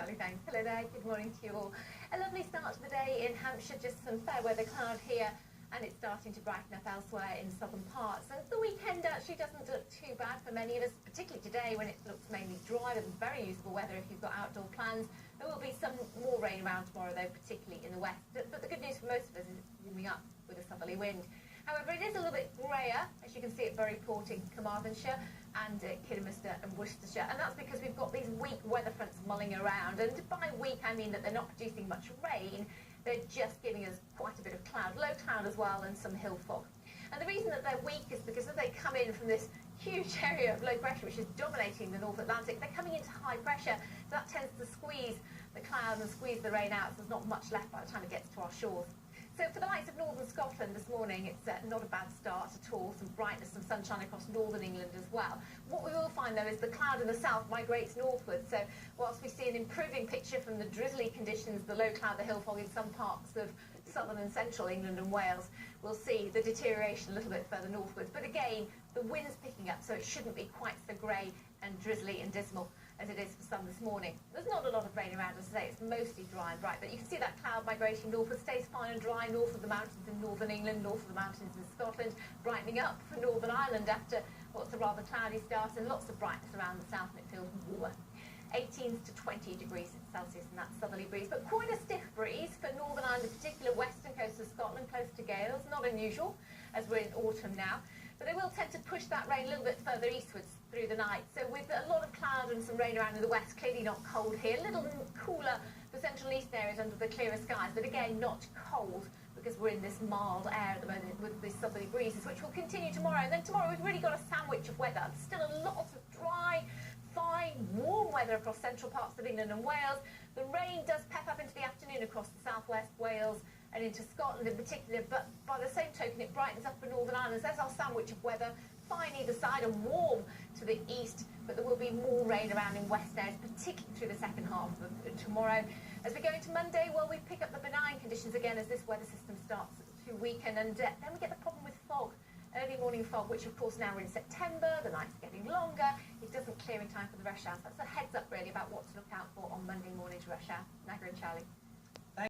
Charlie, thanks. Hello there, good morning to you all. A lovely start to the day in Hampshire, just some fair weather cloud here, and it's starting to brighten up elsewhere in southern parts. And the weekend actually doesn't look too bad for many of us, particularly today when it looks mainly dry and very usable weather if you've got outdoor plans. There will be some more rain around tomorrow though, particularly in the west. But the good news for most of us is it's warming up with a southerly wind. However, it is a little bit grayer, as you can see at Buryport in Carmarthenshire and Kidderminster and Worcestershire, and that's because we've got these weak weather fronts mulling around, and by weak I mean that they're not producing much rain, they're just giving us quite a bit of cloud, low cloud as well, and some hill fog. And the reason that they're weak is because as they come in from this huge area of low pressure which is dominating the North Atlantic, they're coming into high pressure, so that tends to squeeze the cloud and squeeze the rain out, so there's not much left by the time it gets to our shores. So for the likes of northern Scotland this morning, it's not a bad start at all. Some brightness, some sunshine across northern England as well. What we will find, though, is the cloud in the south migrates northwards. So whilst we see an improving picture from the drizzly conditions, the low cloud, the hill fog in some parts of southern and central England and Wales, we'll see the deterioration a little bit further northwards. But again, the wind's picking up, so it shouldn't be quite so grey and drizzly and dismal as it is for some this morning. There's not a lot of rain around, as I say, it's mostly dry and bright, but you can see that cloud migrating northward, stays fine and dry north of the mountains in northern England, north of the mountains in Scotland, brightening up for Northern Ireland after what's a rather cloudy start, and lots of brightness around the south, and it feels warmer. 18 to 20 degrees Celsius in that southerly breeze, but quite a stiff breeze for Northern Ireland, in particular western coast of Scotland, close to gales. Not unusual as we're in autumn now, but they will tend to push that rain a little bit further eastwards through the night. So with a lot of cloud and some rain around in the west, clearly not cold here. A little cooler for central and eastern areas under the clearer skies, but again not cold because we're in this mild air at the moment with these southerly breezes, which will continue tomorrow. And then tomorrow we've really got a sandwich of weather. Still a lot of dry, fine, warm weather across central parts of England and Wales. The rain does pep up into the afternoon across the southwest, Wales and into Scotland in particular, but by the same token it brightens up for Northern Ireland. There's our sandwich of weather, fine either side and warm to the east, but there will be more rain around in west areas, particularly through the second half of tomorrow. As we go into Monday, well, we pick up the benign conditions again as this weather system starts to weaken, and then we get the problem with fog. Early morning fog, which of course now we're in September, the nights are getting longer, it doesn't clear in time for the rush hour. So that's a heads up really about what to look out for on Monday morning's rush hour. Nagra and Charlie.